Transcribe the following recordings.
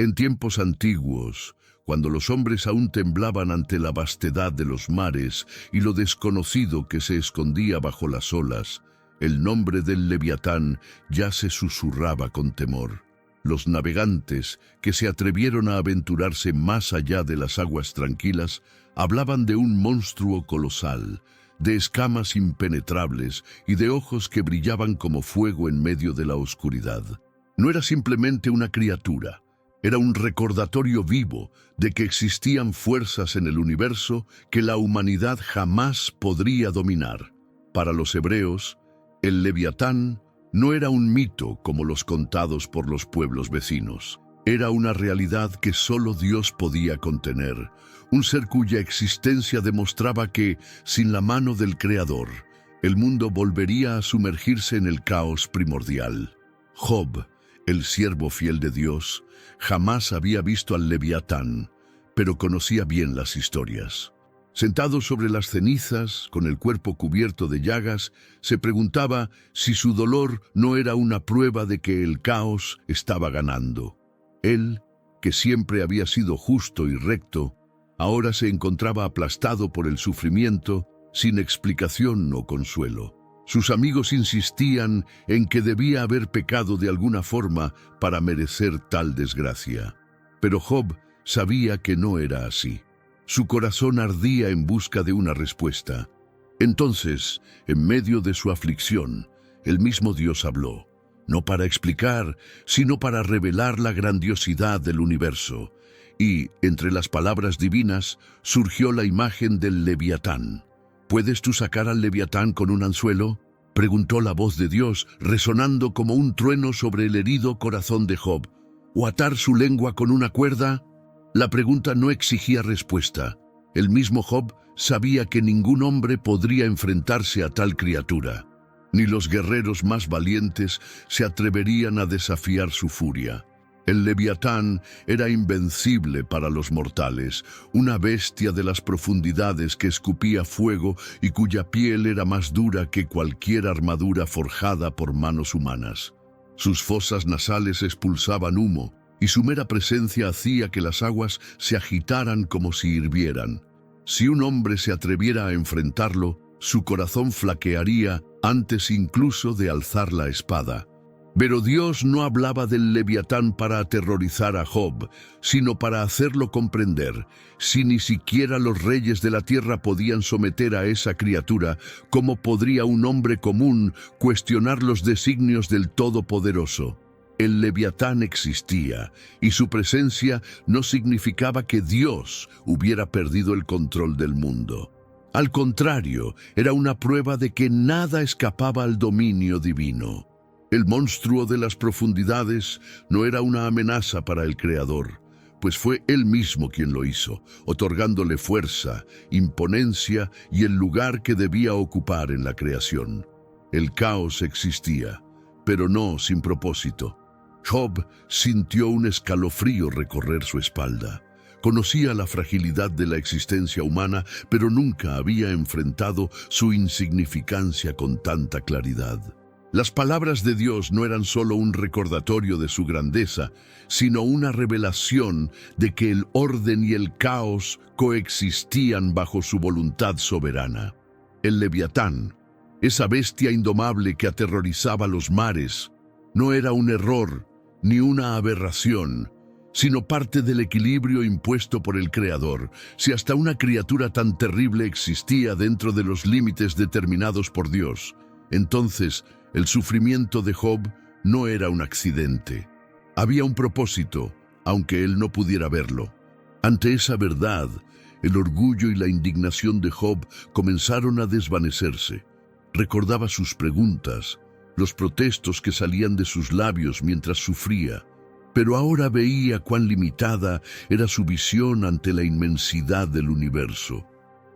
En tiempos antiguos, cuando los hombres aún temblaban ante la vastedad de los mares y lo desconocido que se escondía bajo las olas, el nombre del Leviatán ya se susurraba con temor. Los navegantes, que se atrevieron a aventurarse más allá de las aguas tranquilas, hablaban de un monstruo colosal, de escamas impenetrables y de ojos que brillaban como fuego en medio de la oscuridad. No era simplemente una criatura, era un recordatorio vivo de que existían fuerzas en el universo que la humanidad jamás podría dominar. Para los hebreos, el Leviatán no era un mito como los contados por los pueblos vecinos. Era una realidad que solo Dios podía contener, un ser cuya existencia demostraba que, sin la mano del Creador, el mundo volvería a sumergirse en el caos primordial. Job, el siervo fiel de Dios, jamás había visto al Leviatán, pero conocía bien las historias. Sentado sobre las cenizas, con el cuerpo cubierto de llagas, se preguntaba si su dolor no era una prueba de que el caos estaba ganando. Él, que siempre había sido justo y recto, ahora se encontraba aplastado por el sufrimiento, sin explicación o consuelo. Sus amigos insistían en que debía haber pecado de alguna forma para merecer tal desgracia. Pero Job sabía que no era así. Su corazón ardía en busca de una respuesta. Entonces, en medio de su aflicción, el mismo Dios habló, no para explicar, sino para revelar la grandiosidad del universo. Y, entre las palabras divinas, surgió la imagen del Leviatán. ¿Puedes tú sacar al Leviatán con un anzuelo?, preguntó la voz de Dios, resonando como un trueno sobre el herido corazón de Job. ¿O atar su lengua con una cuerda? La pregunta no exigía respuesta. El mismo Job sabía que ningún hombre podría enfrentarse a tal criatura. Ni los guerreros más valientes se atreverían a desafiar su furia. El Leviatán era invencible para los mortales, una bestia de las profundidades que escupía fuego y cuya piel era más dura que cualquier armadura forjada por manos humanas. Sus fosas nasales expulsaban humo, y su mera presencia hacía que las aguas se agitaran como si hirvieran. Si un hombre se atreviera a enfrentarlo, su corazón flaquearía antes incluso de alzar la espada. Pero Dios no hablaba del Leviatán para aterrorizar a Job, sino para hacerlo comprender. Si ni siquiera los reyes de la tierra podían someter a esa criatura, ¿cómo podría un hombre común cuestionar los designios del Todopoderoso? El Leviatán existía, y su presencia no significaba que Dios hubiera perdido el control del mundo. Al contrario, era una prueba de que nada escapaba al dominio divino. El monstruo de las profundidades no era una amenaza para el Creador, pues fue Él mismo quien lo hizo, otorgándole fuerza, imponencia y el lugar que debía ocupar en la creación. El caos existía, pero no sin propósito. Job sintió un escalofrío recorrer su espalda. Conocía la fragilidad de la existencia humana, pero nunca había enfrentado su insignificancia con tanta claridad. Las palabras de Dios no eran solo un recordatorio de su grandeza, sino una revelación de que el orden y el caos coexistían bajo su voluntad soberana. El Leviatán, esa bestia indomable que aterrorizaba los mares, no era un error ni una aberración, sino parte del equilibrio impuesto por el Creador. Si hasta una criatura tan terrible existía dentro de los límites determinados por Dios, entonces el sufrimiento de Job no era un accidente. Había un propósito, aunque él no pudiera verlo. Ante esa verdad, el orgullo y la indignación de Job comenzaron a desvanecerse. Recordaba sus preguntas, los protestos que salían de sus labios mientras sufría, pero ahora veía cuán limitada era su visión ante la inmensidad del universo.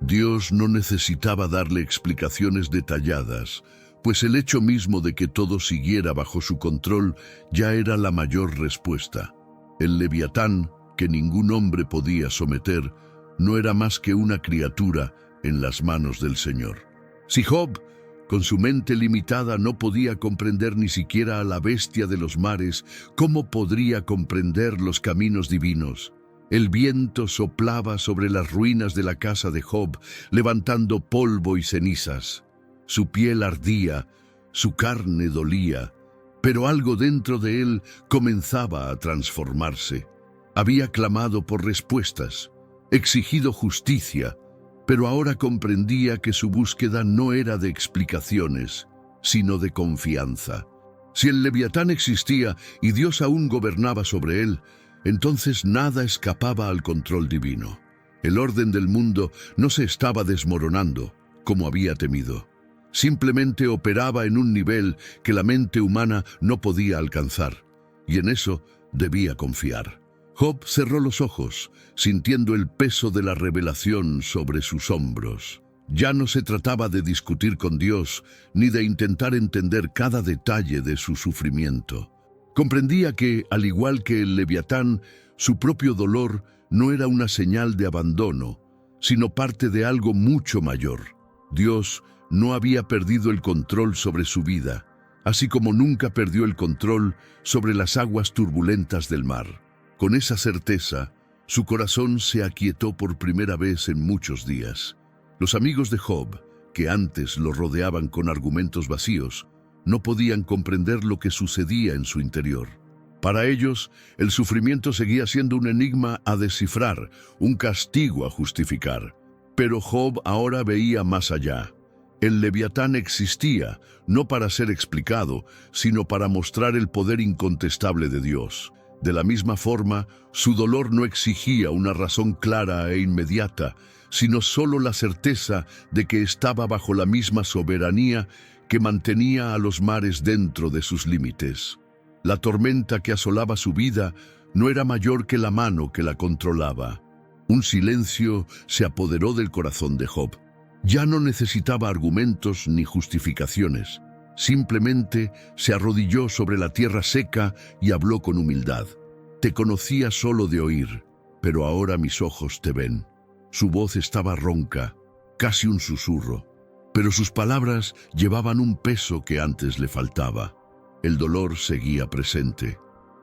Dios no necesitaba darle explicaciones detalladas, pues el hecho mismo de que todo siguiera bajo su control ya era la mayor respuesta. El Leviatán, que ningún hombre podía someter, no era más que una criatura en las manos del Señor. Si Job Con su mente limitada no podía comprender ni siquiera a la bestia de los mares. ¿Cómo podría comprender los caminos divinos? El viento soplaba sobre las ruinas de la casa de Job, levantando polvo y cenizas. Su piel ardía, su carne dolía, pero algo dentro de él comenzaba a transformarse. Había clamado por respuestas, exigido justicia, pero ahora comprendía que su búsqueda no era de explicaciones, sino de confianza. Si el Leviatán existía y Dios aún gobernaba sobre él, entonces nada escapaba al control divino. El orden del mundo no se estaba desmoronando, como había temido. Simplemente operaba en un nivel que la mente humana no podía alcanzar, y en eso debía confiar. Job cerró los ojos, sintiendo el peso de la revelación sobre sus hombros. Ya no se trataba de discutir con Dios, ni de intentar entender cada detalle de su sufrimiento. Comprendía que, al igual que el Leviatán, su propio dolor no era una señal de abandono, sino parte de algo mucho mayor. Dios no había perdido el control sobre su vida, así como nunca perdió el control sobre las aguas turbulentas del mar. Con esa certeza, su corazón se aquietó por primera vez en muchos días. Los amigos de Job, que antes lo rodeaban con argumentos vacíos, no podían comprender lo que sucedía en su interior. Para ellos, el sufrimiento seguía siendo un enigma a descifrar, un castigo a justificar. Pero Job ahora veía más allá. El Leviatán existía, no para ser explicado, sino para mostrar el poder incontestable de Dios. De la misma forma, su dolor no exigía una razón clara e inmediata, sino solo la certeza de que estaba bajo la misma soberanía que mantenía a los mares dentro de sus límites. La tormenta que asolaba su vida no era mayor que la mano que la controlaba. Un silencio se apoderó del corazón de Job. Ya no necesitaba argumentos ni justificaciones. Simplemente se arrodilló sobre la tierra seca y habló con humildad. Te conocía solo de oír, pero ahora mis ojos te ven. Su voz estaba ronca, casi un susurro, pero sus palabras llevaban un peso que antes le faltaba. El dolor seguía presente.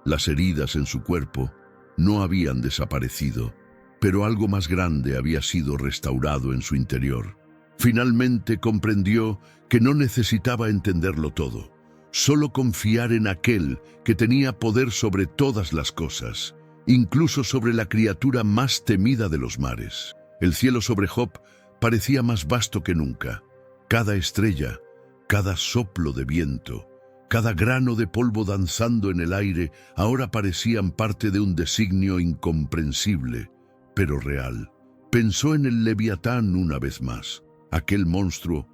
Las heridas en su cuerpo no habían desaparecido, pero algo más grande había sido restaurado en su interior. Finalmente comprendió que no necesitaba entenderlo todo, solo confiar en aquel que tenía poder sobre todas las cosas, incluso sobre la criatura más temida de los mares. El cielo sobre Job parecía más vasto que nunca. Cada estrella, cada soplo de viento, cada grano de polvo danzando en el aire ahora parecían parte de un designio incomprensible, pero real. Pensó en el Leviatán una vez más. Aquel monstruo,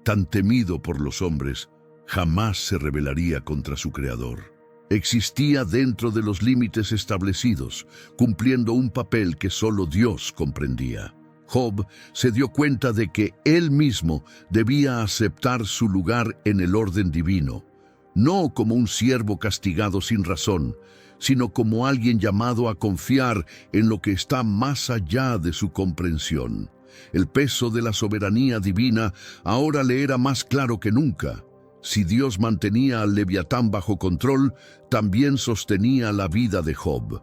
tan temido por los hombres, jamás se rebelaría contra su creador. Existía dentro de los límites establecidos, cumpliendo un papel que solo Dios comprendía. Job se dio cuenta de que él mismo debía aceptar su lugar en el orden divino, no como un siervo castigado sin razón, sino como alguien llamado a confiar en lo que está más allá de su comprensión. El peso de la soberanía divina ahora le era más claro que nunca. Si Dios mantenía al Leviatán bajo control, también sostenía la vida de Job.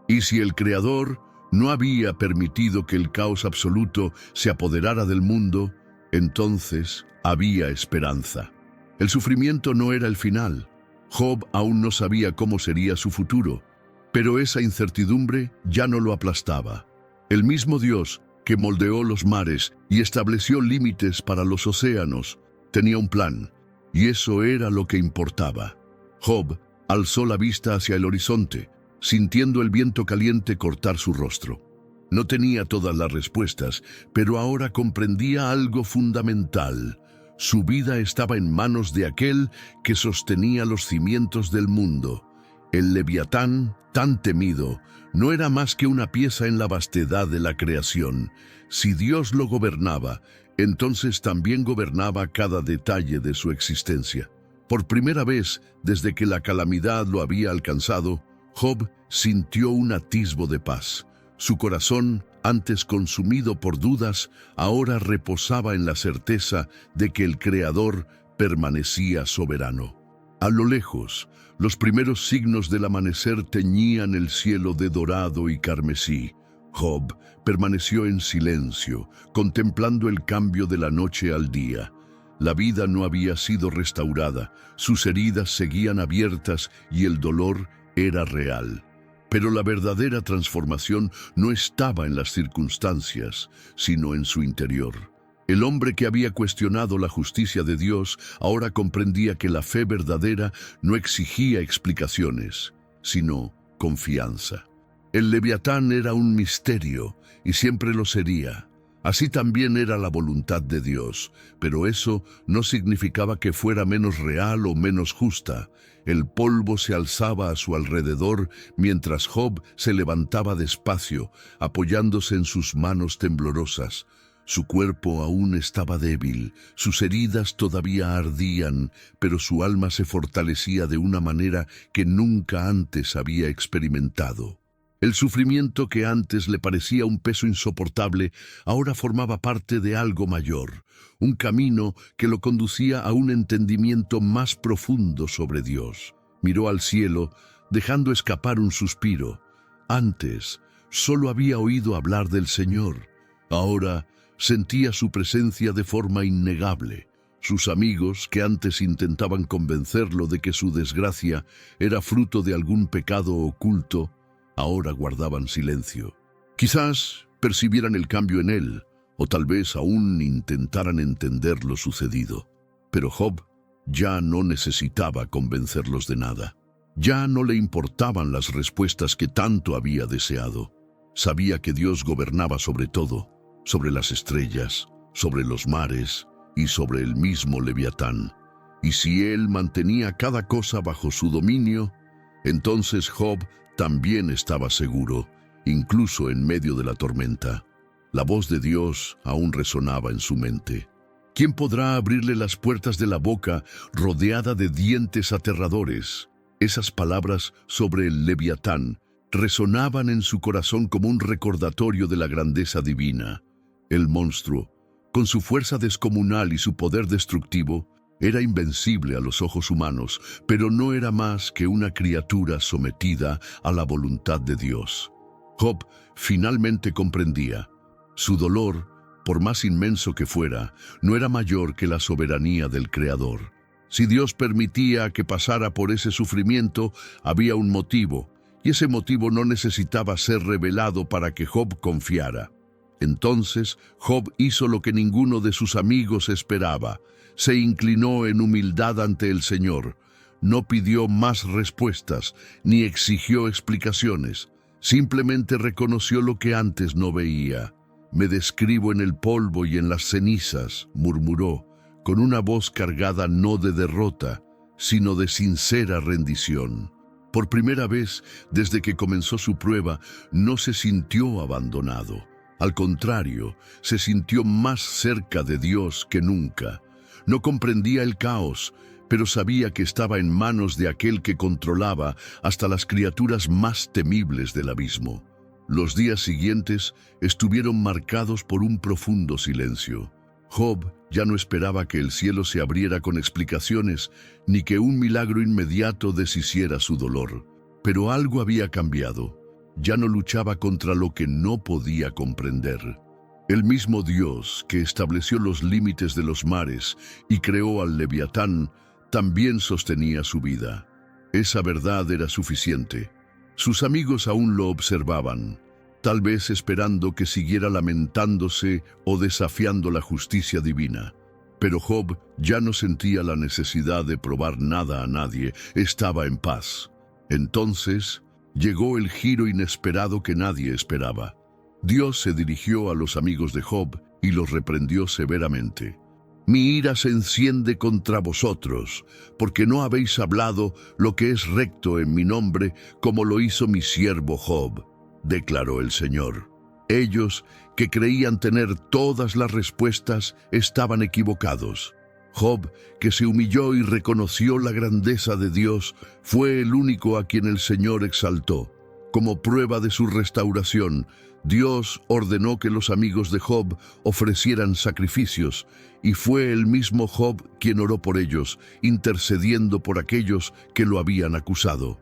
Y si el Creador no había permitido que el caos absoluto se apoderara del mundo, entonces había esperanza. El sufrimiento no era el final. Job aún no sabía cómo sería su futuro, pero esa incertidumbre ya no lo aplastaba. El mismo Dios que moldeó los mares y estableció límites para los océanos, tenía un plan, y eso era lo que importaba. Job alzó la vista hacia el horizonte, sintiendo el viento caliente cortar su rostro. No tenía todas las respuestas, pero ahora comprendía algo fundamental. Su vida estaba en manos de aquel que sostenía los cimientos del mundo. El Leviatán, tan temido, no era más que una pieza en la vastedad de la creación. Si Dios lo gobernaba, entonces también gobernaba cada detalle de su existencia. Por primera vez, desde que la calamidad lo había alcanzado, Job sintió un atisbo de paz. Su corazón, antes consumido por dudas, ahora reposaba en la certeza de que el Creador permanecía soberano. A lo lejos, los primeros signos del amanecer teñían el cielo de dorado y carmesí. Job permaneció en silencio, contemplando el cambio de la noche al día. La vida no había sido restaurada, sus heridas seguían abiertas y el dolor era real. Pero la verdadera transformación no estaba en las circunstancias, sino en su interior. El hombre que había cuestionado la justicia de Dios ahora comprendía que la fe verdadera no exigía explicaciones, sino confianza. El Leviatán era un misterio y siempre lo sería. Así también era la voluntad de Dios, pero eso no significaba que fuera menos real o menos justa. El polvo se alzaba a su alrededor mientras Job se levantaba despacio, apoyándose en sus manos temblorosas. Su cuerpo aún estaba débil, sus heridas todavía ardían, pero su alma se fortalecía de una manera que nunca antes había experimentado. El sufrimiento que antes le parecía un peso insoportable, ahora formaba parte de algo mayor, un camino que lo conducía a un entendimiento más profundo sobre Dios. Miró al cielo, dejando escapar un suspiro. Antes, solo había oído hablar del Señor. Ahora, sentía su presencia de forma innegable. Sus amigos, que antes intentaban convencerlo de que su desgracia era fruto de algún pecado oculto, ahora guardaban silencio. Quizás percibieran el cambio en él, o tal vez aún intentaran entender lo sucedido. Pero Job ya no necesitaba convencerlos de nada. Ya no le importaban las respuestas que tanto había deseado. Sabía que Dios gobernaba sobre todo, sobre las estrellas, sobre los mares y sobre el mismo Leviatán. Y si él mantenía cada cosa bajo su dominio, entonces Job también estaba seguro, incluso en medio de la tormenta. La voz de Dios aún resonaba en su mente. ¿Quién podrá abrirle las puertas de la boca rodeada de dientes aterradores? Esas palabras sobre el Leviatán resonaban en su corazón como un recordatorio de la grandeza divina. El monstruo, con su fuerza descomunal y su poder destructivo, era invencible a los ojos humanos, pero no era más que una criatura sometida a la voluntad de Dios. Job finalmente comprendía. Su dolor, por más inmenso que fuera, no era mayor que la soberanía del Creador. Si Dios permitía que pasara por ese sufrimiento, había un motivo, y ese motivo no necesitaba ser revelado para que Job confiara. Entonces Job hizo lo que ninguno de sus amigos esperaba. Se inclinó en humildad ante el Señor. No pidió más respuestas, ni exigió explicaciones. Simplemente reconoció lo que antes no veía. «Me describo en el polvo y en las cenizas», murmuró, con una voz cargada no de derrota, sino de sincera rendición. Por primera vez, desde que comenzó su prueba, no se sintió abandonado. Al contrario, se sintió más cerca de Dios que nunca. No comprendía el caos, pero sabía que estaba en manos de aquel que controlaba hasta las criaturas más temibles del abismo. Los días siguientes estuvieron marcados por un profundo silencio. Job ya no esperaba que el cielo se abriera con explicaciones, ni que un milagro inmediato deshiciera su dolor. Pero algo había cambiado. Ya no luchaba contra lo que no podía comprender. El mismo Dios que estableció los límites de los mares y creó al Leviatán, también sostenía su vida. Esa verdad era suficiente. Sus amigos aún lo observaban, tal vez esperando que siguiera lamentándose o desafiando la justicia divina. Pero Job ya no sentía la necesidad de probar nada a nadie, estaba en paz. Entonces llegó el giro inesperado que nadie esperaba. Dios se dirigió a los amigos de Job y los reprendió severamente. «Mi ira se enciende contra vosotros, porque no habéis hablado lo que es recto en mi nombre, como lo hizo mi siervo Job», declaró el Señor. Ellos, que creían tener todas las respuestas, estaban equivocados. Job, que se humilló y reconoció la grandeza de Dios, fue el único a quien el Señor exaltó. Como prueba de su restauración, Dios ordenó que los amigos de Job ofrecieran sacrificios, y fue el mismo Job quien oró por ellos, intercediendo por aquellos que lo habían acusado.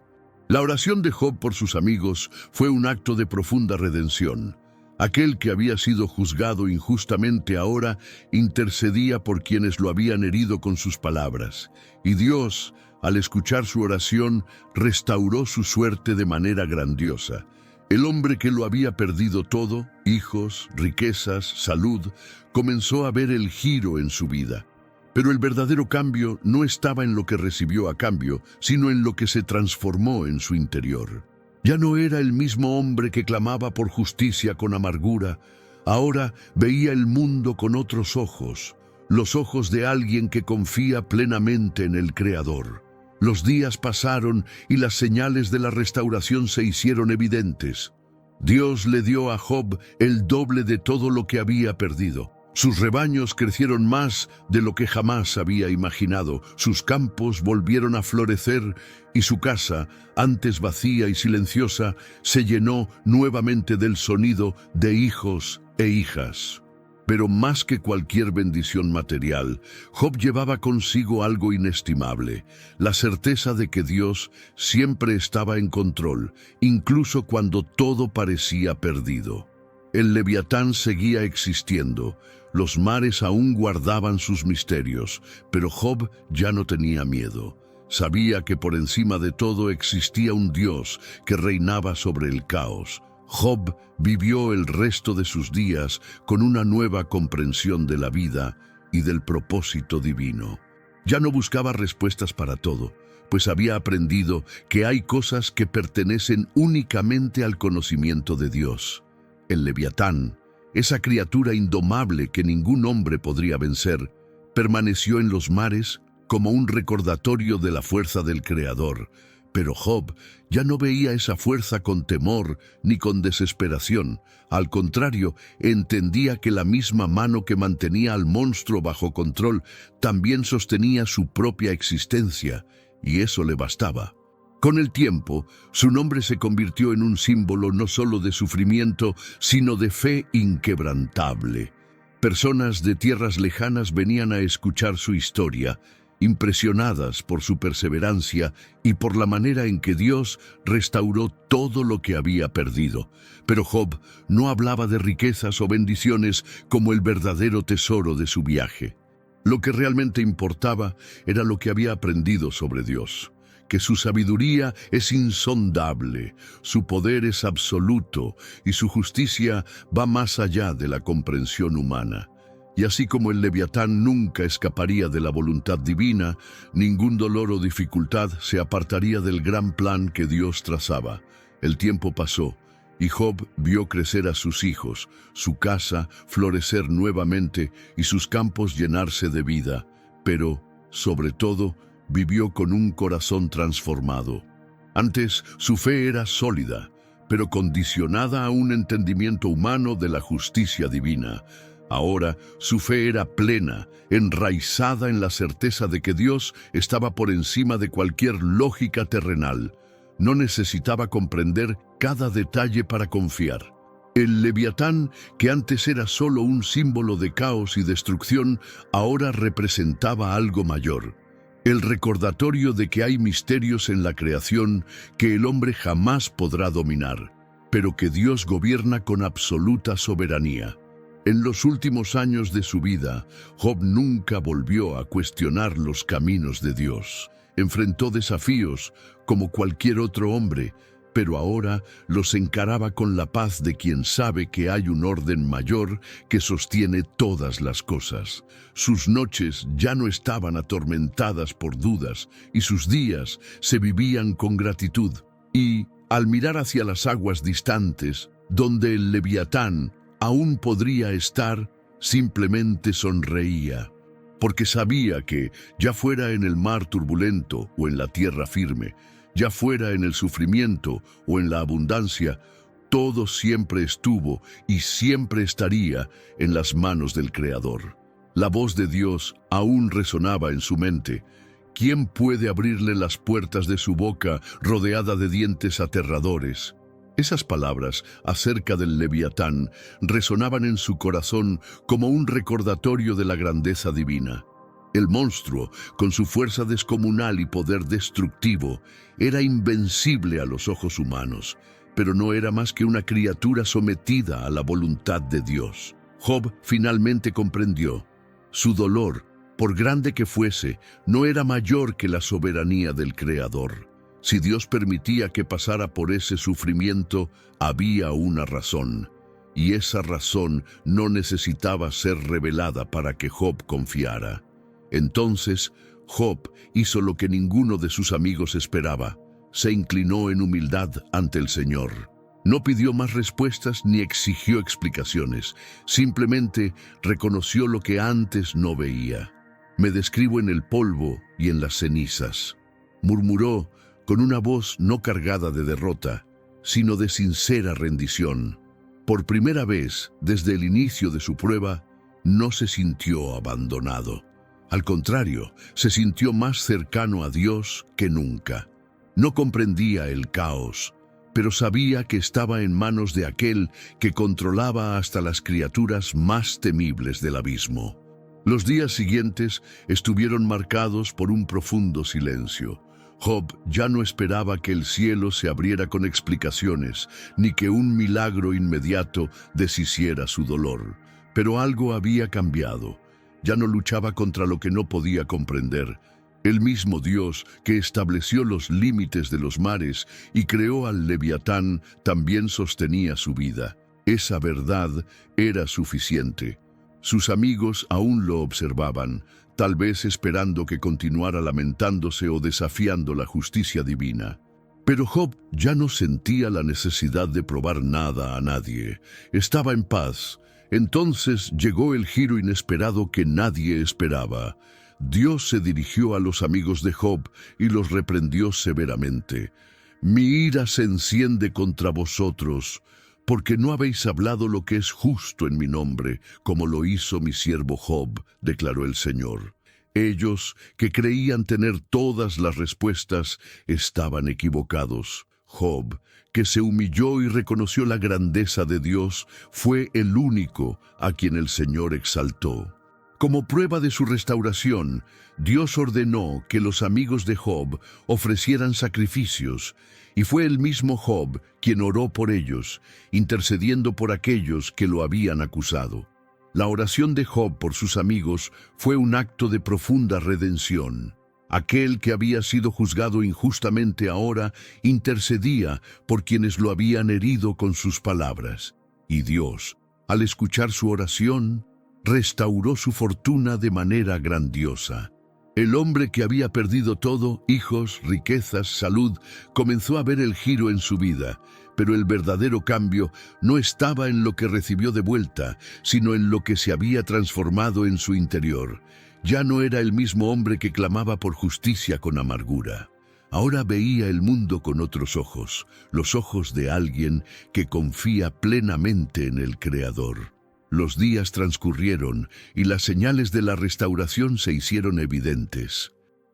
La oración de Job por sus amigos fue un acto de profunda redención. Aquel que había sido juzgado injustamente ahora intercedía por quienes lo habían herido con sus palabras, y Dios, al escuchar su oración, restauró su suerte de manera grandiosa. El hombre que lo había perdido todo, hijos, riquezas, salud, comenzó a ver el giro en su vida. Pero el verdadero cambio no estaba en lo que recibió a cambio, sino en lo que se transformó en su interior. Ya no era el mismo hombre que clamaba por justicia con amargura. Ahora veía el mundo con otros ojos, los ojos de alguien que confía plenamente en el Creador. Los días pasaron y las señales de la restauración se hicieron evidentes. Dios le dio a Job el doble de todo lo que había perdido. Sus rebaños crecieron más de lo que jamás había imaginado. Sus campos volvieron a florecer y su casa, antes vacía y silenciosa, se llenó nuevamente del sonido de hijos e hijas. Pero más que cualquier bendición material, Job llevaba consigo algo inestimable, la certeza de que Dios siempre estaba en control, incluso cuando todo parecía perdido. El Leviatán seguía existiendo, los mares aún guardaban sus misterios, pero Job ya no tenía miedo. Sabía que por encima de todo existía un Dios que reinaba sobre el caos. Job vivió el resto de sus días con una nueva comprensión de la vida y del propósito divino. Ya no buscaba respuestas para todo, pues había aprendido que hay cosas que pertenecen únicamente al conocimiento de Dios. El Leviatán, esa criatura indomable que ningún hombre podría vencer, permaneció en los mares como un recordatorio de la fuerza del Creador. Pero Job ya no veía esa fuerza con temor ni con desesperación. Al contrario, entendía que la misma mano que mantenía al monstruo bajo control también sostenía su propia existencia, y eso le bastaba. Con el tiempo, su nombre se convirtió en un símbolo no solo de sufrimiento, sino de fe inquebrantable. Personas de tierras lejanas venían a escuchar su historia, impresionadas por su perseverancia y por la manera en que Dios restauró todo lo que había perdido. Pero Job no hablaba de riquezas o bendiciones como el verdadero tesoro de su viaje. Lo que realmente importaba era lo que había aprendido sobre Dios, que su sabiduría es insondable, su poder es absoluto y su justicia va más allá de la comprensión humana. Y así como el Leviatán nunca escaparía de la voluntad divina, ningún dolor o dificultad se apartaría del gran plan que Dios trazaba. El tiempo pasó, y Job vio crecer a sus hijos, su casa florecer nuevamente y sus campos llenarse de vida, pero, sobre todo, vivió con un corazón transformado. Antes, su fe era sólida, pero condicionada a un entendimiento humano de la justicia divina. Ahora su fe era plena, enraizada en la certeza de que Dios estaba por encima de cualquier lógica terrenal. No necesitaba comprender cada detalle para confiar. El Leviatán, que antes era solo un símbolo de caos y destrucción, ahora representaba algo mayor. El recordatorio de que hay misterios en la creación que el hombre jamás podrá dominar, pero que Dios gobierna con absoluta soberanía. En los últimos años de su vida, Job nunca volvió a cuestionar los caminos de Dios. Enfrentó desafíos como cualquier otro hombre, pero ahora los encaraba con la paz de quien sabe que hay un orden mayor que sostiene todas las cosas. Sus noches ya no estaban atormentadas por dudas y sus días se vivían con gratitud. Y, al mirar hacia las aguas distantes, donde el Leviatán aún podría estar, simplemente sonreía, porque sabía que, ya fuera en el mar turbulento o en la tierra firme, ya fuera en el sufrimiento o en la abundancia, todo siempre estuvo y siempre estaría en las manos del Creador. La voz de Dios aún resonaba en su mente. ¿Quién puede abrirle las puertas de su boca rodeada de dientes aterradores? Esas palabras acerca del Leviatán resonaban en su corazón como un recordatorio de la grandeza divina. El monstruo, con su fuerza descomunal y poder destructivo, era invencible a los ojos humanos, pero no era más que una criatura sometida a la voluntad de Dios. Job finalmente comprendió. Su dolor, por grande que fuese, no era mayor que la soberanía del Creador. Si Dios permitía que pasara por ese sufrimiento, había una razón, y esa razón no necesitaba ser revelada para que Job confiara. Entonces, Job hizo lo que ninguno de sus amigos esperaba. Se inclinó en humildad ante el Señor. No pidió más respuestas ni exigió explicaciones. Simplemente reconoció lo que antes no veía. Me describo en el polvo y en las cenizas. Murmuró con una voz no cargada de derrota, sino de sincera rendición. Por primera vez, desde el inicio de su prueba, no se sintió abandonado. Al contrario, se sintió más cercano a Dios que nunca. No comprendía el caos, pero sabía que estaba en manos de aquel que controlaba hasta las criaturas más temibles del abismo. Los días siguientes estuvieron marcados por un profundo silencio. Job ya no esperaba que el cielo se abriera con explicaciones, ni que un milagro inmediato deshiciera su dolor. Pero algo había cambiado. Ya no luchaba contra lo que no podía comprender. El mismo Dios que estableció los límites de los mares y creó al Leviatán también sostenía su vida. Esa verdad era suficiente. Sus amigos aún lo observaban, tal vez esperando que continuara lamentándose o desafiando la justicia divina. Pero Job ya no sentía la necesidad de probar nada a nadie. Estaba en paz. Entonces llegó el giro inesperado que nadie esperaba. Dios se dirigió a los amigos de Job y los reprendió severamente. Mi ira se enciende contra vosotros, porque no habéis hablado lo que es justo en mi nombre, como lo hizo mi siervo Job, declaró el Señor. Ellos, que creían tener todas las respuestas, estaban equivocados. Job, que se humilló y reconoció la grandeza de Dios, fue el único a quien el Señor exaltó. Como prueba de su restauración, Dios ordenó que los amigos de Job ofrecieran sacrificios, y fue el mismo Job quien oró por ellos, intercediendo por aquellos que lo habían acusado. La oración de Job por sus amigos fue un acto de profunda redención. Aquel que había sido juzgado injustamente ahora intercedía por quienes lo habían herido con sus palabras. Y Dios, al escuchar su oración, restauró su fortuna de manera grandiosa. El hombre que había perdido todo, hijos, riquezas, salud, comenzó a ver el giro en su vida, pero el verdadero cambio no estaba en lo que recibió de vuelta, sino en lo que se había transformado en su interior. Ya no era el mismo hombre que clamaba por justicia con amargura. Ahora veía el mundo con otros ojos, los ojos de alguien que confía plenamente en el Creador. Los días transcurrieron y las señales de la restauración se hicieron evidentes.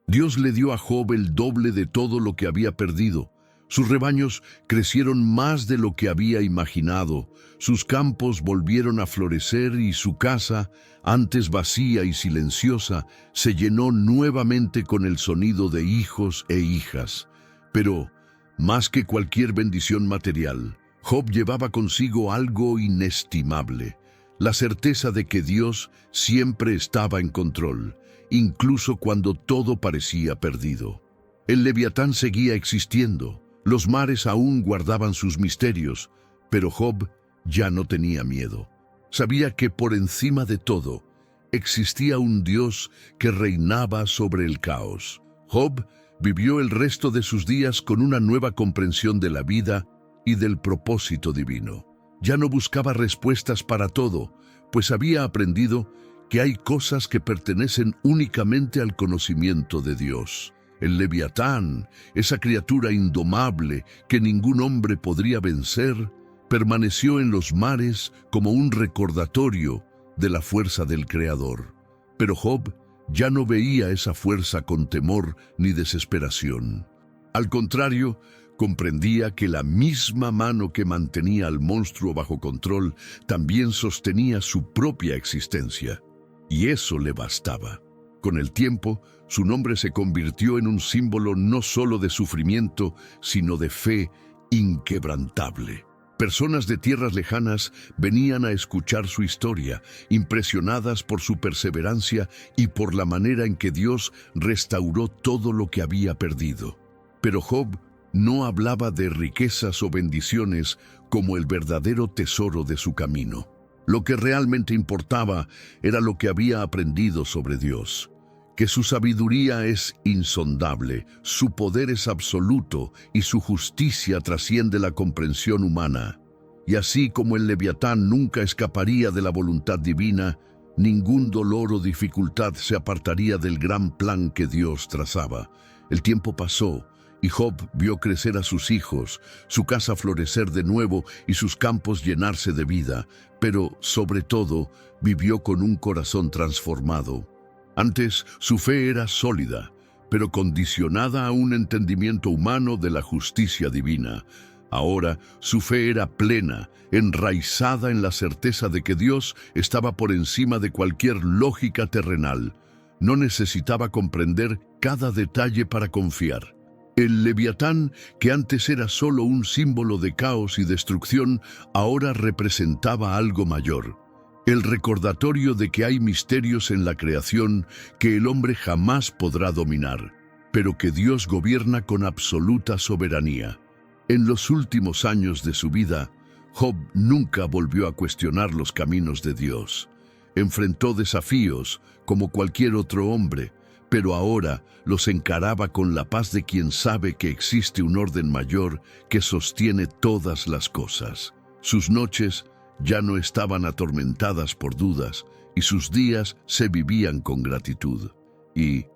Dios le dio a Job el doble de todo lo que había perdido. Sus rebaños crecieron más de lo que había imaginado, sus campos volvieron a florecer y su casa, antes vacía y silenciosa, se llenó nuevamente con el sonido de hijos e hijas. Pero, más que cualquier bendición material, Job llevaba consigo algo inestimable, la certeza de que Dios siempre estaba en control, incluso cuando todo parecía perdido. El Leviatán seguía existiendo. Los mares aún guardaban sus misterios, pero Job ya no tenía miedo. Sabía que por encima de todo existía un Dios que reinaba sobre el caos. Job vivió el resto de sus días con una nueva comprensión de la vida y del propósito divino. Ya no buscaba respuestas para todo, pues había aprendido que hay cosas que pertenecen únicamente al conocimiento de Dios. El Leviatán, esa criatura indomable que ningún hombre podría vencer, permaneció en los mares como un recordatorio de la fuerza del Creador. Pero Job ya no veía esa fuerza con temor ni desesperación. Al contrario, Comprendía que la misma mano que mantenía al monstruo bajo control también sostenía su propia existencia. Y eso le bastaba. Con el tiempo, su nombre se convirtió en un símbolo no solo de sufrimiento, sino de fe inquebrantable. Personas de tierras lejanas venían a escuchar su historia, impresionadas por su perseverancia y por la manera en que Dios restauró todo lo que había perdido. Pero Job no hablaba de riquezas o bendiciones como el verdadero tesoro de su camino. Lo que realmente importaba era lo que había aprendido sobre Dios, que su sabiduría es insondable, su poder es absoluto y su justicia trasciende la comprensión humana. Y así como el Leviatán nunca escaparía de la voluntad divina, ningún dolor o dificultad se apartaría del gran plan que Dios trazaba. El tiempo pasó y Job vio crecer a sus hijos, su casa florecer de nuevo y sus campos llenarse de vida, pero sobre todo vivió con un corazón transformado. Antes su fe era sólida, pero condicionada a un entendimiento humano de la justicia divina. Ahora su fe era plena, enraizada en la certeza de que Dios estaba por encima de cualquier lógica terrenal. No necesitaba comprender cada detalle para confiar. El Leviatán, que antes era solo un símbolo de caos y destrucción, ahora representaba algo mayor. El recordatorio de que hay misterios en la creación que el hombre jamás podrá dominar, pero que Dios gobierna con absoluta soberanía. En los últimos años de su vida, Job nunca volvió a cuestionar los caminos de Dios. Enfrentó desafíos como cualquier otro hombre, pero ahora los encaraba con la paz de quien sabe que existe un orden mayor que sostiene todas las cosas. Sus noches ya no estaban atormentadas por dudas y sus días se vivían con gratitud. Y,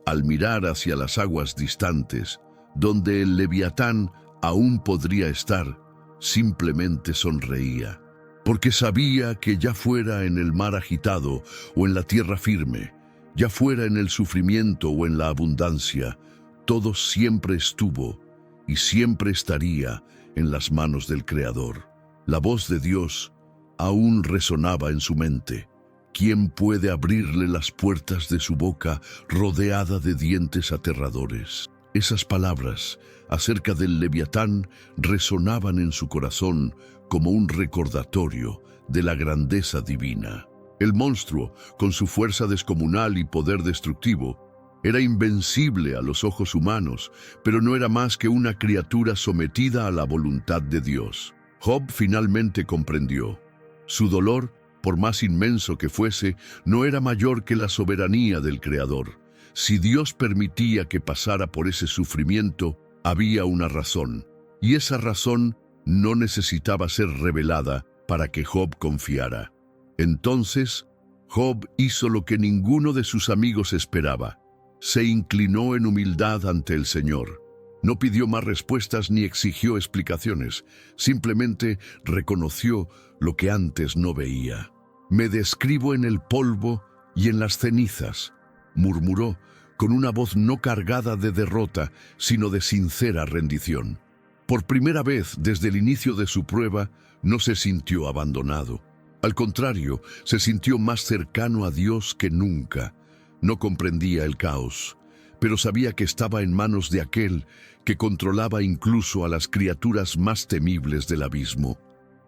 al mirar hacia las aguas distantes, donde el Leviatán aún podría estar, simplemente sonreía, porque sabía que ya fuera en el mar agitado o en la tierra firme, ya fuera en el sufrimiento o en la abundancia, todo siempre estuvo y siempre estaría en las manos del Creador. La voz de Dios aún resonaba en su mente. ¿Quién puede abrirle las puertas de su boca rodeada de dientes aterradores? Esas palabras acerca del Leviatán resonaban en su corazón como un recordatorio de la grandeza divina. El monstruo, con su fuerza descomunal y poder destructivo, era invencible a los ojos humanos, pero no era más que una criatura sometida a la voluntad de Dios. Job finalmente comprendió. Su dolor, por más inmenso que fuese, no era mayor que la soberanía del Creador. Si Dios permitía que pasara por ese sufrimiento, había una razón, y esa razón no necesitaba ser revelada para que Job confiara. Entonces, Job hizo lo que ninguno de sus amigos esperaba. Se inclinó en humildad ante el Señor. No pidió más respuestas ni exigió explicaciones. Simplemente reconoció lo que antes no veía. «Me describo en el polvo y en las cenizas», murmuró, con una voz no cargada de derrota, sino de sincera rendición. Por primera vez desde el inicio de su prueba, no se sintió abandonado. Al contrario, se sintió más cercano a Dios que nunca. No comprendía el caos, pero sabía que estaba en manos de aquel que controlaba incluso a las criaturas más temibles del abismo.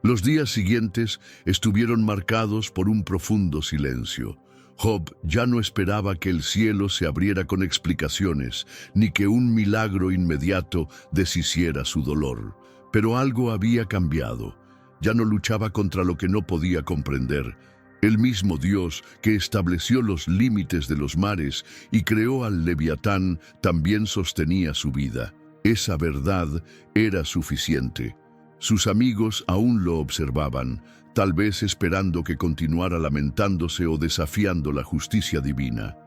Los días siguientes estuvieron marcados por un profundo silencio. Job ya no esperaba que el cielo se abriera con explicaciones, ni que un milagro inmediato deshiciera su dolor. Pero algo había cambiado. Ya no luchaba contra lo que no podía comprender. El mismo Dios que estableció los límites de los mares y creó al Leviatán también sostenía su vida. Esa verdad era suficiente. Sus amigos aún lo observaban, tal vez esperando que continuara lamentándose o desafiando la justicia divina.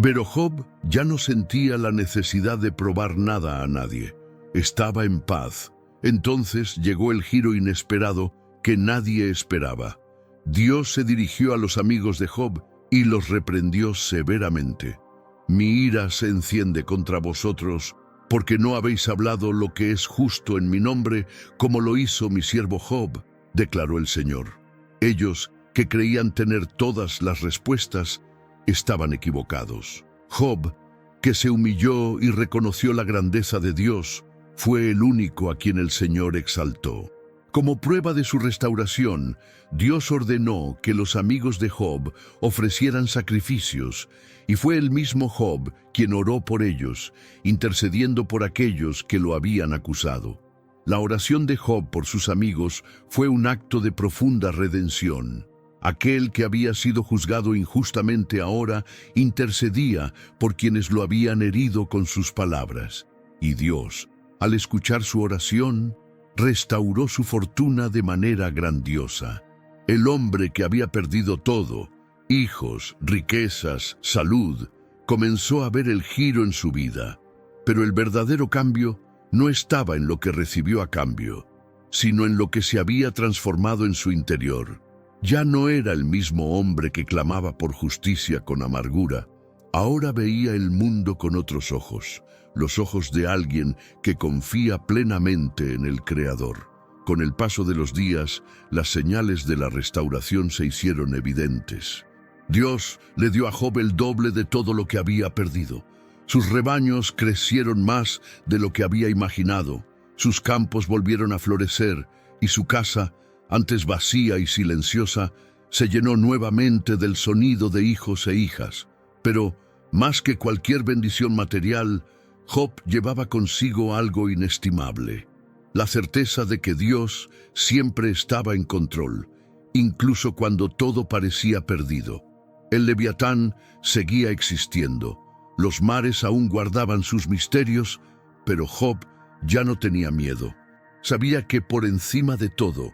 Pero Job ya no sentía la necesidad de probar nada a nadie. Estaba en paz. Entonces llegó el giro inesperado que nadie esperaba. Dios se dirigió a los amigos de Job y los reprendió severamente. «Mi ira se enciende contra vosotros porque no habéis hablado lo que es justo en mi nombre, como lo hizo mi siervo Job, declaró el Señor. Ellos, que creían tener todas las respuestas, estaban equivocados. Job, que se humilló y reconoció la grandeza de Dios, fue el único a quien el Señor exaltó. Como prueba de su restauración, Dios ordenó que los amigos de Job ofrecieran sacrificios, y fue el mismo Job quien oró por ellos, intercediendo por aquellos que lo habían acusado. La oración de Job por sus amigos fue un acto de profunda redención. Aquel que había sido juzgado injustamente ahora intercedía por quienes lo habían herido con sus palabras. Y Dios, al escuchar su oración, restauró su fortuna de manera grandiosa. El hombre que había perdido todo, hijos, riquezas, salud, comenzó a ver el giro en su vida. Pero el verdadero cambio no estaba en lo que recibió a cambio, sino en lo que se había transformado en su interior. Ya no era el mismo hombre que clamaba por justicia con amargura. Ahora veía el mundo con otros ojos, los ojos de alguien que confía plenamente en el Creador. Con el paso de los días, las señales de la restauración se hicieron evidentes. Dios le dio a Job el doble de todo lo que había perdido. Sus rebaños crecieron más de lo que había imaginado. Sus campos volvieron a florecer y su casa, antes vacía y silenciosa, se llenó nuevamente del sonido de hijos e hijas. Pero, más que cualquier bendición material, Job llevaba consigo algo inestimable: la certeza de que Dios siempre estaba en control, incluso cuando todo parecía perdido. El Leviatán seguía existiendo, los mares aún guardaban sus misterios, pero Job ya no tenía miedo. Sabía que por encima de todo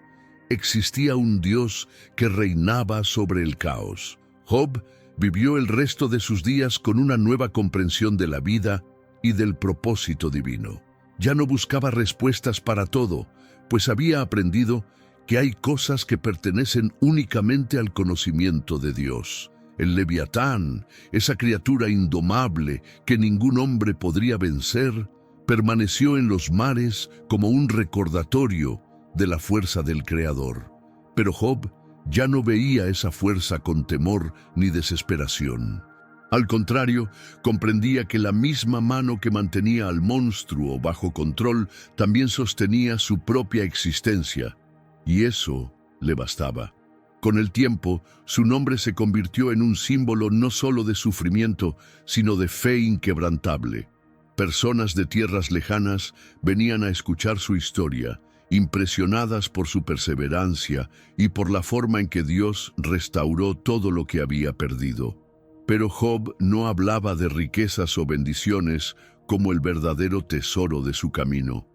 existía un Dios que reinaba sobre el caos. Job vivió el resto de sus días con una nueva comprensión de la vida y del propósito divino. Ya no buscaba respuestas para todo, pues había aprendido que hay cosas que pertenecen únicamente al conocimiento de Dios. El Leviatán, esa criatura indomable que ningún hombre podría vencer, permaneció en los mares como un recordatorio de la fuerza del Creador. Pero Job ya no veía esa fuerza con temor ni desesperación. Al contrario, comprendía que la misma mano que mantenía al monstruo bajo control también sostenía su propia existencia, y eso le bastaba. Con el tiempo, su nombre se convirtió en un símbolo no solo de sufrimiento, sino de fe inquebrantable. Personas de tierras lejanas venían a escuchar su historia, impresionadas por su perseverancia y por la forma en que Dios restauró todo lo que había perdido. Pero Job no hablaba de riquezas o bendiciones como el verdadero tesoro de su camino.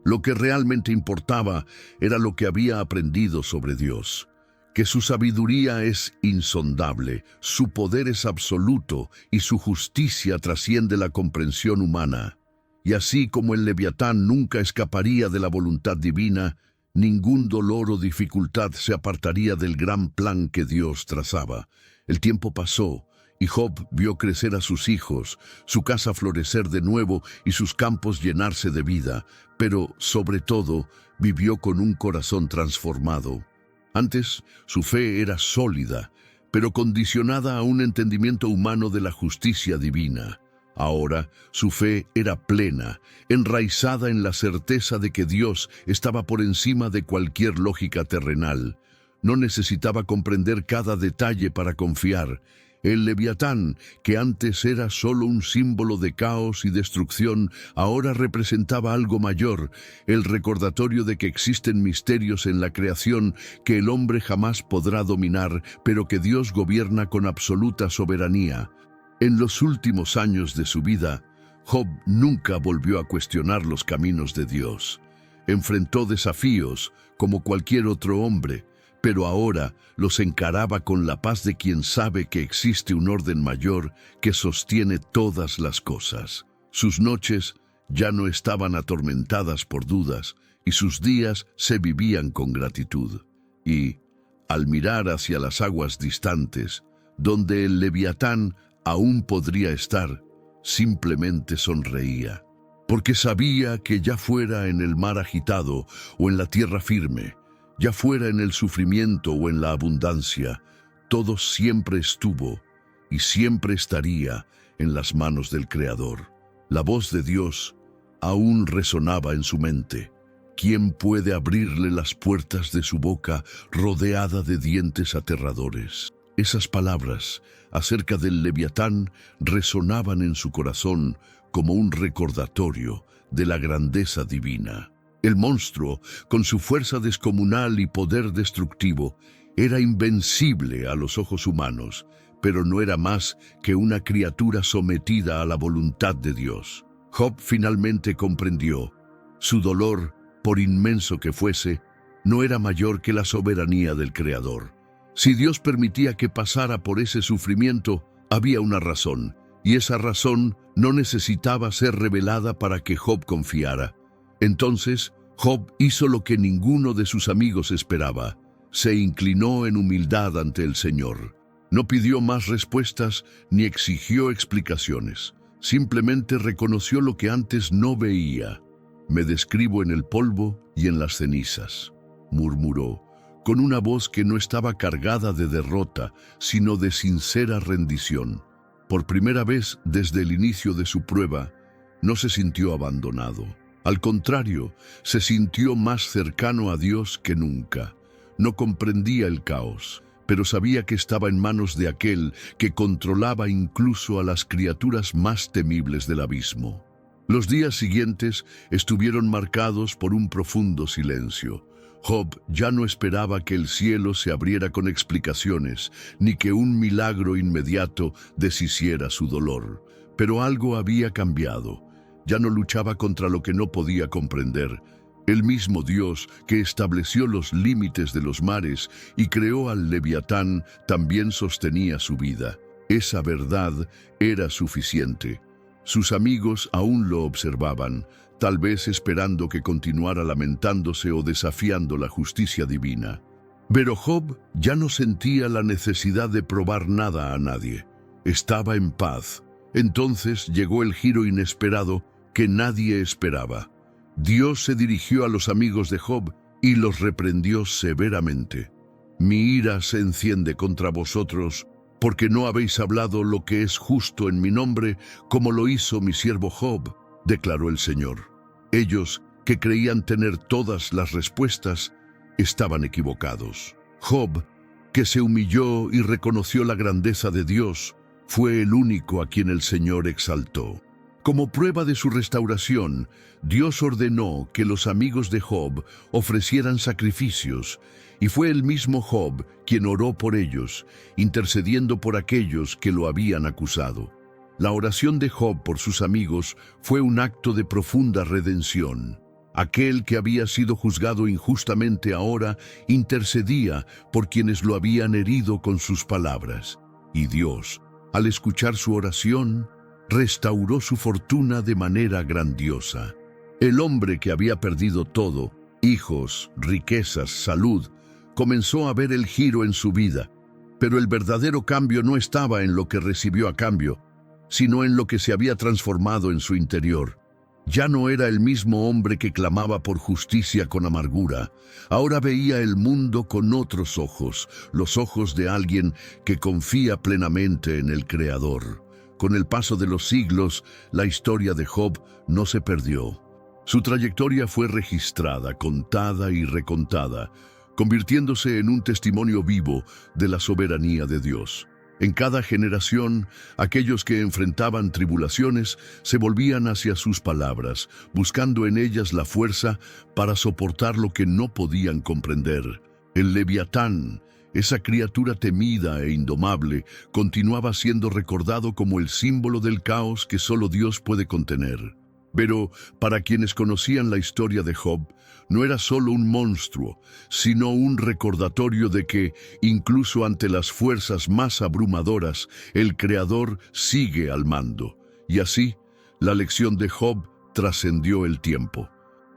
Lo que realmente importaba era lo que había aprendido sobre Dios, que su sabiduría es insondable, su poder es absoluto y su justicia trasciende la comprensión humana. Y así como el Leviatán nunca escaparía de la voluntad divina, ningún dolor o dificultad se apartaría del gran plan que Dios trazaba. El tiempo pasó, y Job vio crecer a sus hijos, su casa florecer de nuevo y sus campos llenarse de vida, pero, sobre todo, vivió con un corazón transformado. Antes, su fe era sólida, pero condicionada a un entendimiento humano de la justicia divina. Ahora, su fe era plena, enraizada en la certeza de que Dios estaba por encima de cualquier lógica terrenal. No necesitaba comprender cada detalle para confiar. El Leviatán, que antes era solo un símbolo de caos y destrucción, ahora representaba algo mayor, el recordatorio de que existen misterios en la creación que el hombre jamás podrá dominar, pero que Dios gobierna con absoluta soberanía. En los últimos años de su vida, Job nunca volvió a cuestionar los caminos de Dios. Enfrentó desafíos como cualquier otro hombre, pero ahora los encaraba con la paz de quien sabe que existe un orden mayor que sostiene todas las cosas. Sus noches ya no estaban atormentadas por dudas y sus días se vivían con gratitud. Y, al mirar hacia las aguas distantes, donde el Leviatán aún podría estar, simplemente sonreía. porque sabía que ya fuera en el mar agitado o en la tierra firme, ya fuera en el sufrimiento o en la abundancia, todo siempre estuvo y siempre estaría en las manos del Creador. La voz de Dios aún resonaba en su mente. ¿Quién puede abrirle las puertas de su boca rodeada de dientes aterradores? Esas palabras acerca del Leviatán resonaban en su corazón como un recordatorio de la grandeza divina. El monstruo, con su fuerza descomunal y poder destructivo, era invencible a los ojos humanos, pero no era más que una criatura sometida a la voluntad de Dios. Job finalmente comprendió. Su dolor, por inmenso que fuese, no era mayor que la soberanía del Creador. Si Dios permitía que pasara por ese sufrimiento, había una razón, y esa razón no necesitaba ser revelada para que Job confiara. Entonces, Job hizo lo que ninguno de sus amigos esperaba. Se inclinó en humildad ante el Señor. No pidió más respuestas ni exigió explicaciones. Simplemente reconoció lo que antes no veía. «Me describo en el polvo y en las cenizas», murmuró, con una voz que no estaba cargada de derrota, sino de sincera rendición. Por primera vez desde el inicio de su prueba, no se sintió abandonado. Al contrario, se sintió más cercano a Dios que nunca. No comprendía el caos, pero sabía que estaba en manos de aquel que controlaba incluso a las criaturas más temibles del abismo. Los días siguientes estuvieron marcados por un profundo silencio. Job ya no esperaba que el cielo se abriera con explicaciones, ni que un milagro inmediato deshiciera su dolor. Pero algo había cambiado. Ya no luchaba contra lo que no podía comprender. El mismo Dios que estableció los límites de los mares y creó al Leviatán también sostenía su vida. Esa verdad era suficiente. Sus amigos aún lo observaban, tal vez esperando que continuara lamentándose o desafiando la justicia divina. Pero Job ya no sentía la necesidad de probar nada a nadie. Estaba en paz. Entonces llegó el giro inesperado que nadie esperaba. Dios se dirigió a los amigos de Job y los reprendió severamente. «Mi ira se enciende contra vosotros, porque no habéis hablado lo que es justo en mi nombre, como lo hizo mi siervo Job», declaró el Señor. Ellos, que creían tener todas las respuestas, estaban equivocados. Job, que se humilló y reconoció la grandeza de Dios, fue el único a quien el Señor exaltó. Como prueba de su restauración, Dios ordenó que los amigos de Job ofrecieran sacrificios, y fue el mismo Job quien oró por ellos, intercediendo por aquellos que lo habían acusado. La oración de Job por sus amigos fue un acto de profunda redención. Aquel que había sido juzgado injustamente ahora intercedía por quienes lo habían herido con sus palabras. Y Dios, al escuchar su oración, restauró su fortuna de manera grandiosa. El hombre que había perdido todo, hijos, riquezas, salud, comenzó a ver el giro en su vida. Pero el verdadero cambio no estaba en lo que recibió a cambio, sino en lo que se había transformado en su interior. Ya no era el mismo hombre que clamaba por justicia con amargura. Ahora veía el mundo con otros ojos, los ojos de alguien que confía plenamente en el Creador. Con el paso de los siglos, la historia de Job no se perdió. Su trayectoria fue registrada, contada y recontada, convirtiéndose en un testimonio vivo de la soberanía de Dios. En cada generación, aquellos que enfrentaban tribulaciones se volvían hacia sus palabras, buscando en ellas la fuerza para soportar lo que no podían comprender. El Leviatán, esa criatura temida e indomable, continuaba siendo recordado como el símbolo del caos que solo Dios puede contener. Pero para quienes conocían la historia de Job, no era solo un monstruo, sino un recordatorio de que, incluso ante las fuerzas más abrumadoras, el Creador sigue al mando. Y así, la lección de Job trascendió el tiempo.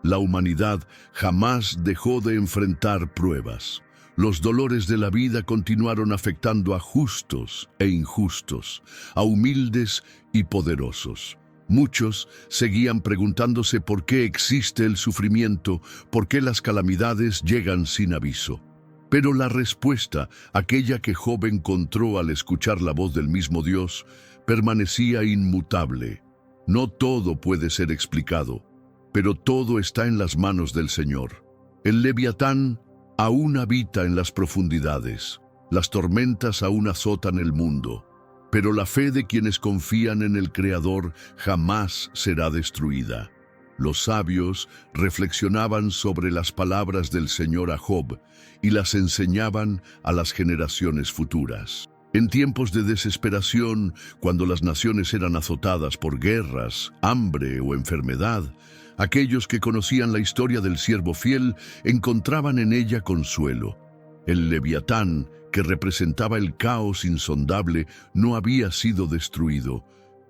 La humanidad jamás dejó de enfrentar pruebas. Los dolores de la vida continuaron afectando a justos e injustos, a humildes y poderosos. Muchos seguían preguntándose por qué existe el sufrimiento, por qué las calamidades llegan sin aviso. Pero la respuesta, aquella que Job encontró al escuchar la voz del mismo Dios, permanecía inmutable. No todo puede ser explicado, pero todo está en las manos del Señor. El Leviatán aún habita en las profundidades, las tormentas aún azotan el mundo, pero la fe de quienes confían en el Creador jamás será destruida. Los sabios reflexionaban sobre las palabras del Señor a Job y las enseñaban a las generaciones futuras. En tiempos de desesperación, cuando las naciones eran azotadas por guerras, hambre o enfermedad, aquellos que conocían la historia del siervo fiel encontraban en ella consuelo. El Leviatán, que representaba el caos insondable, no había sido destruido,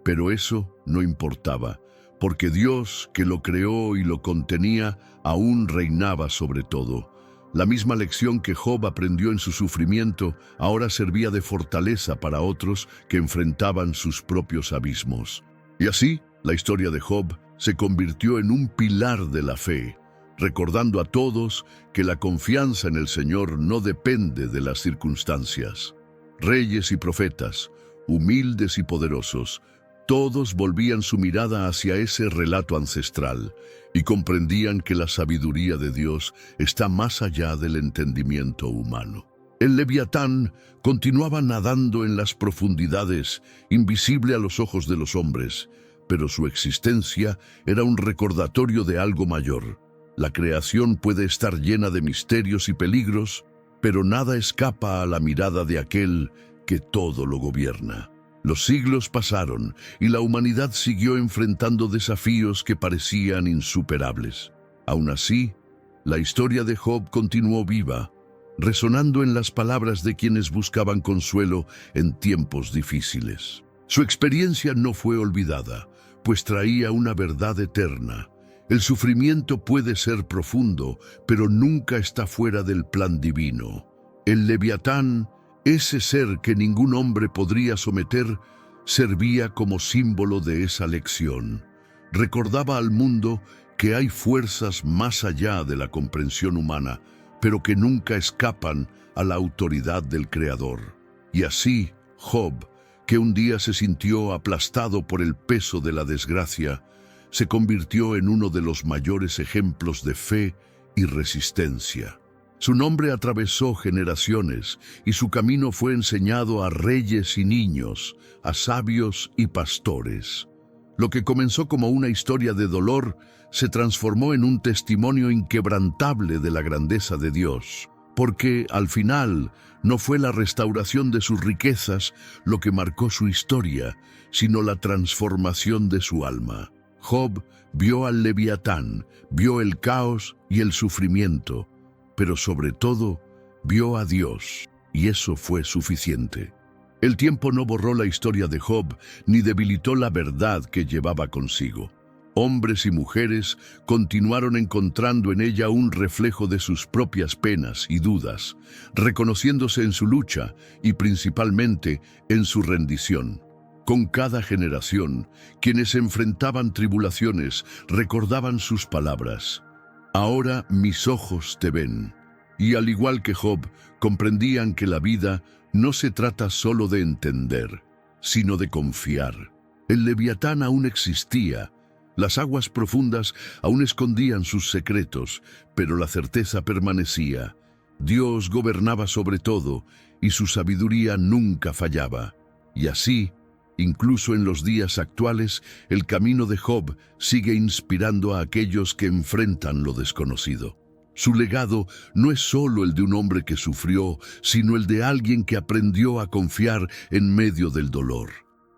pero eso no importaba, porque Dios, que lo creó y lo contenía, aún reinaba sobre todo. La misma lección que Job aprendió en su sufrimiento ahora servía de fortaleza para otros que enfrentaban sus propios abismos. Y así, la historia de Job se convirtió en un pilar de la fe, recordando a todos que la confianza en el Señor no depende de las circunstancias. Reyes y profetas, humildes y poderosos, todos volvían su mirada hacia ese relato ancestral y comprendían que la sabiduría de Dios está más allá del entendimiento humano. El Leviatán continuaba nadando en las profundidades, invisible a los ojos de los hombres, pero su existencia era un recordatorio de algo mayor. La creación puede estar llena de misterios y peligros, pero nada escapa a la mirada de aquel que todo lo gobierna. Los siglos pasaron y la humanidad siguió enfrentando desafíos que parecían insuperables. Aún así, la historia de Job continuó viva, resonando en las palabras de quienes buscaban consuelo en tiempos difíciles. Su experiencia no fue olvidada, pues traía una verdad eterna. El sufrimiento puede ser profundo, pero nunca está fuera del plan divino. El Leviatán, ese ser que ningún hombre podría someter, servía como símbolo de esa lección. Recordaba al mundo que hay fuerzas más allá de la comprensión humana, pero que nunca escapan a la autoridad del Creador. Y así, Job, que un día se sintió aplastado por el peso de la desgracia, se convirtió en uno de los mayores ejemplos de fe y resistencia. Su nombre atravesó generaciones y su camino fue enseñado a reyes y niños, a sabios y pastores. Lo que comenzó como una historia de dolor se transformó en un testimonio inquebrantable de la grandeza de Dios, porque al final no fue la restauración de sus riquezas lo que marcó su historia, sino la transformación de su alma. Job vio al Leviatán, vio el caos y el sufrimiento, pero sobre todo vio a Dios, y eso fue suficiente. El tiempo no borró la historia de Job, ni debilitó la verdad que llevaba consigo. Hombres y mujeres continuaron encontrando en ella un reflejo de sus propias penas y dudas, reconociéndose en su lucha y principalmente en su rendición. Con cada generación, quienes enfrentaban tribulaciones recordaban sus palabras: «Ahora mis ojos te ven». Y al igual que Job, comprendían que la vida no se trata solo de entender, sino de confiar. El Leviatán aún existía, las aguas profundas aún escondían sus secretos, pero la certeza permanecía. Dios gobernaba sobre todo y su sabiduría nunca fallaba. Y así, incluso en los días actuales, el camino de Job sigue inspirando a aquellos que enfrentan lo desconocido. Su legado no es solo el de un hombre que sufrió, sino el de alguien que aprendió a confiar en medio del dolor.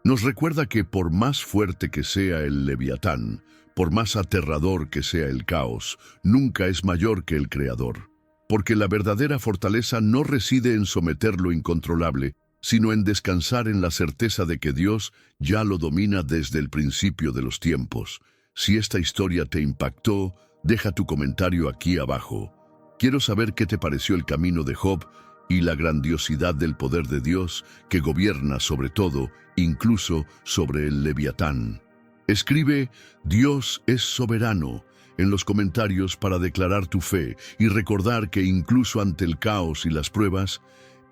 Nos recuerda que por más fuerte que sea el Leviatán, por más aterrador que sea el caos, nunca es mayor que el Creador. Porque la verdadera fortaleza no reside en someter lo incontrolable, sino en descansar en la certeza de que Dios ya lo domina desde el principio de los tiempos. Si esta historia te impactó, deja tu comentario aquí abajo. Quiero saber qué te pareció el camino de Job y la grandiosidad del poder de Dios que gobierna sobre todo, incluso sobre el Leviatán. Escribe "Dios es soberano" en los comentarios para declarar tu fe y recordar que incluso ante el caos y las pruebas,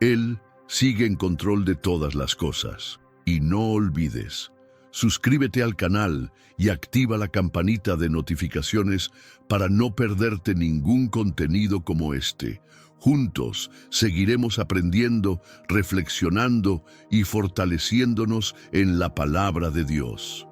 Él sigue en control de todas las cosas. Y no olvides, suscríbete al canal y activa la campanita de notificaciones para no perderte ningún contenido como este. Juntos seguiremos aprendiendo, reflexionando y fortaleciéndonos en la palabra de Dios.